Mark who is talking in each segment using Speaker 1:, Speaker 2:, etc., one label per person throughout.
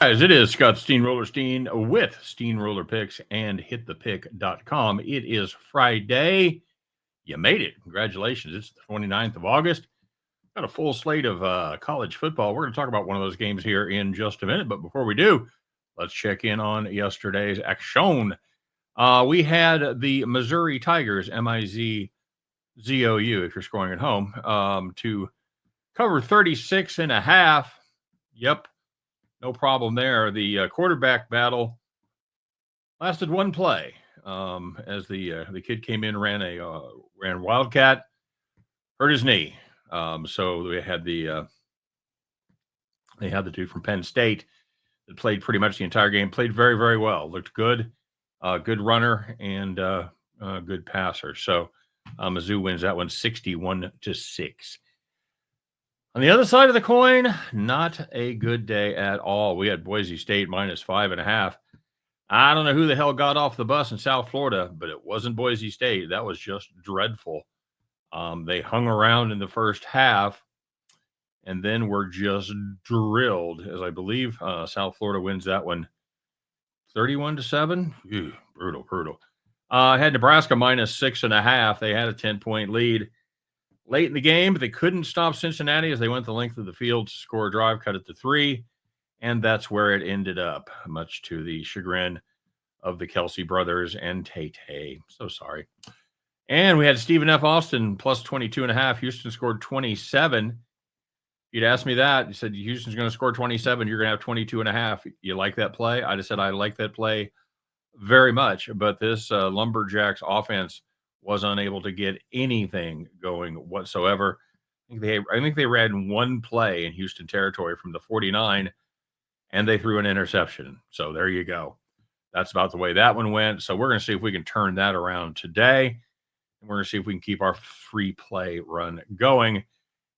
Speaker 1: Guys, it is Scott Steehnroller Steen with Steehnroller Picks and HitThePick.com. It is Friday. You made it. Congratulations. It's the 29th of August. Got a full slate of college football. We're going to talk about one of those games here in just a minute. But before we do, let's check in on yesterday's action. We had the Missouri Tigers, Mizou, if you're scoring at home, to cover 36.5. Yep. No problem there. The quarterback battle lasted one play as the kid came in, ran wildcat, hurt his knee. So they had the dude from Penn State that played pretty much the entire game. Played very, very well. Looked good, good runner and good passer. So Mizzou wins that one 61-6. On the other side of the coin, not a good day at all. We had Boise State -5.5. I don't know who the hell got off the bus in South Florida, but it wasn't Boise State. That was just dreadful. They hung around in the first half and then were just drilled, as I believe South Florida wins that one 31-7. Ew, brutal. Had Nebraska -6.5. They had a 10-point lead late in the game, but they couldn't stop Cincinnati as they went the length of the field to score a drive, cut it to 3, and that's where it ended up, much to the chagrin of the Kelsey brothers and Tay. So sorry. And we had Stephen F. Austin plus 22.5. Houston scored 27. If you'd asked me that, you said Houston's going to score 27, you're going to have 22.5. You like that play? I just said I like that play very much, but this Lumberjacks offense was unable to get anything going whatsoever. I think they ran one play in Houston territory from the 49, and they threw an interception. So there you go. That's about the way that one went. So we're going to see if we can turn that around today, and we're going to see if we can keep our free play run going.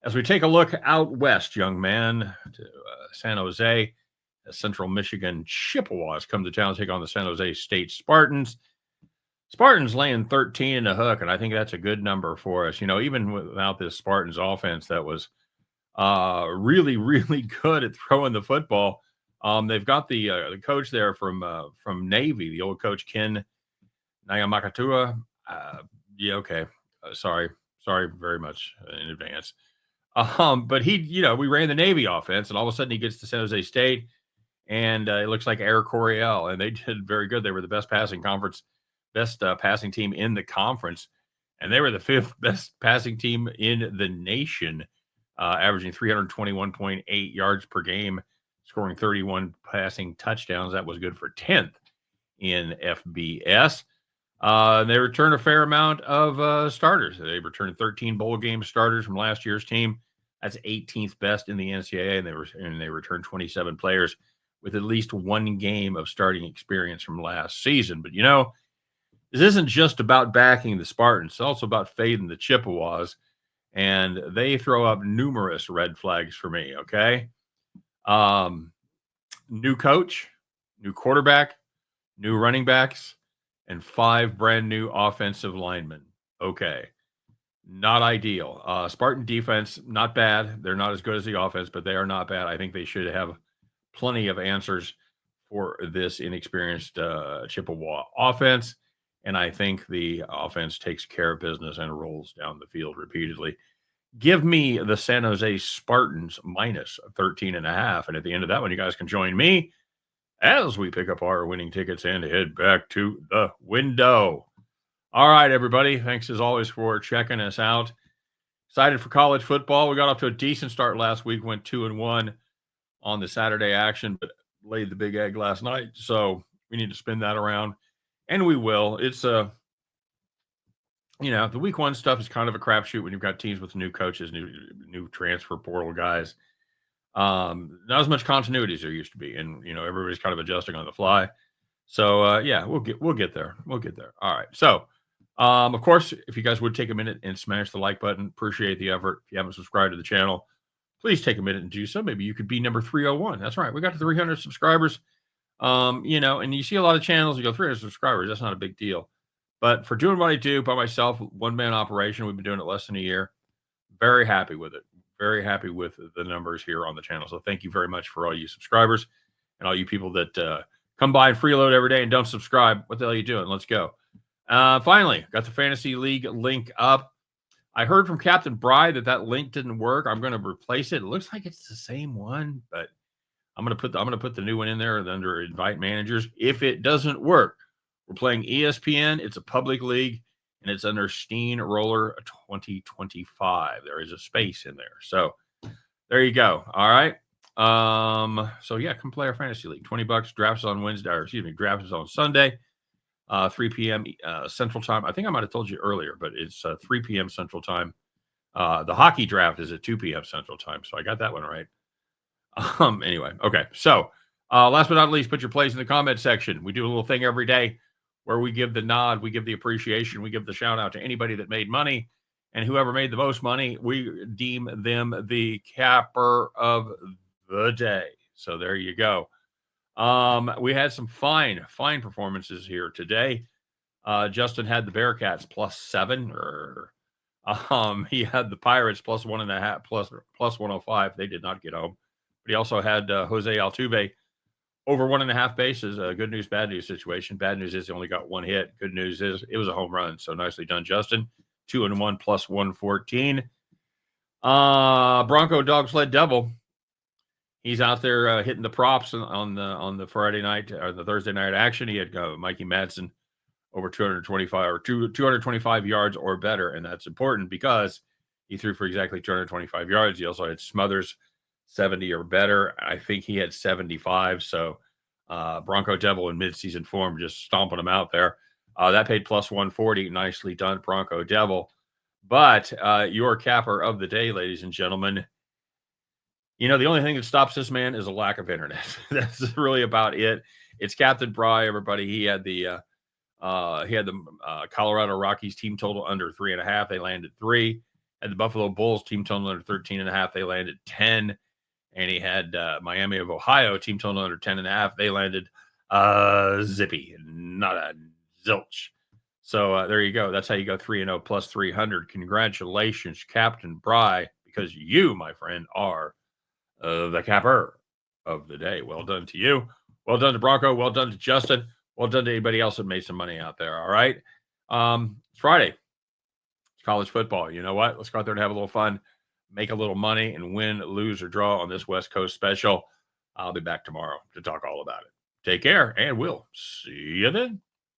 Speaker 1: As we take a look out west, young man, to San Jose, Central Michigan Chippewas come to town to take on the San Jose State Spartans. Spartans laying 13 in the hook, and I think that's a good number for us. You know, even without this Spartans offense that was really, really good at throwing the football. They've got the coach there from Navy, the old coach Ken Nayamakatua. Yeah, okay. Sorry very much in advance. But we ran the Navy offense, and all of a sudden he gets to San Jose State, and it looks like Air Coryell, and they did very good. They were the best passing team in the conference, and they were the 5th best passing team in the nation, averaging 321.8 yards per game, scoring 31 passing touchdowns. That was good for 10th in FBS. They returned a fair amount of starters. They returned 13 bowl game starters from last year's team. That's 18th best in the NCAA, and they returned 27 players with at least one game of starting experience from last season. But this isn't just about backing the Spartans. It's also about fading the Chippewas, and they throw up numerous red flags for me, okay? New coach, new quarterback, new running backs, and 5 brand new offensive linemen. Okay. Not ideal. Spartan defense, not bad. They're not as good as the offense, but they are not bad. I think they should have plenty of answers for this inexperienced Chippewa offense. And I think the offense takes care of business and rolls down the field repeatedly. Give me the San Jose Spartans -13.5. And at the end of that one, you guys can join me as we pick up our winning tickets and head back to the window. All right, everybody. Thanks as always for checking us out. Excited for college football. We got off to a decent start last week, went 2-1 on the Saturday action, but laid the big egg last night. So we need to spin that around. And we will. It's the week 1 stuff is kind of a crapshoot when you've got teams with new coaches, new transfer portal guys. Not as much continuity as there used to be, and everybody's kind of adjusting on the fly. So we'll get there. We'll get there. All right. So of course, if you guys would take a minute and smash the like button, appreciate the effort. If you haven't subscribed to the channel, please take a minute and do so. Maybe you could be number 301. That's right. We got to 300 subscribers. And you see a lot of channels, you go 300 subscribers. That's not a big deal. But for doing what I do by myself, one-man operation, we've been doing it less than a year. Very happy with it. Very happy with the numbers here on the channel. So thank you very much for all you subscribers. And all you people that come by and freeload every day and don't subscribe, what the hell are you doing? Let's go. Finally, got the Fantasy League link up. I heard from Captain Bry that link didn't work. I'm going to replace it. It looks like it's the same one, but I'm going to put the new one in there under invite managers. If it doesn't work, we're playing ESPN. It's a public league, and it's under Steehnroller 2025. There is a space in there. So there you go. All right. So yeah, come play our fantasy league. $20. Drafts on Wednesday, or excuse me, drafts on Sunday, 3 p.m. Central Time. I think I might have told you earlier, but it's 3 p.m. Central Time. The hockey draft is at 2 p.m. Central Time, so I got that one right. Anyway, okay. So last but not least, put your plays in the comment section. We do a little thing every day where we give the nod, we give the appreciation, we give the shout out to anybody that made money, and whoever made the most money, we deem them the capper of the day. So there you go. We had some fine performances here today. Justin had the Bearcats +7. He had the Pirates +1.5, plus 105. They did not get home. But he also had Jose Altuve over 1.5 bases. Good news, bad news situation. Bad news is he only got one hit. Good news is it was a home run. So nicely done, Justin. 2-1 plus 114. Bronco Dog Sled Devil. He's out there hitting the props on the Friday night or the Thursday night action. He had Mikey Madsen over 225 yards or better, and that's important because he threw for exactly 225 yards. He also had Smothers 70 or better. I think he had 75. So Bronco Devil in midseason form, just stomping him out there. That paid plus 140. Nicely done, Bronco Devil. But your capper of the day, ladies and gentlemen, the only thing that stops this man is a lack of internet. That's really about it. It's Captain Bry, everybody. He had the Colorado Rockies team total under 3.5. They landed 3. Had the Buffalo Bulls team total under 13.5. They landed 10. And he had Miami of Ohio team total under 10.5. They landed zippy, not a zilch. So there you go. That's how you go 3-0 plus 300. Congratulations, Captain Bry, because you, my friend, are the capper of the day. Well done to you. Well done to Bronco. Well done to Justin. Well done to anybody else that made some money out there. All right. It's Friday. It's college football. You know what? Let's go out there and have a little fun, make a little money, and win, lose, or draw on this West Coast special. I'll be back tomorrow to talk all about it. Take care, and we'll see you then.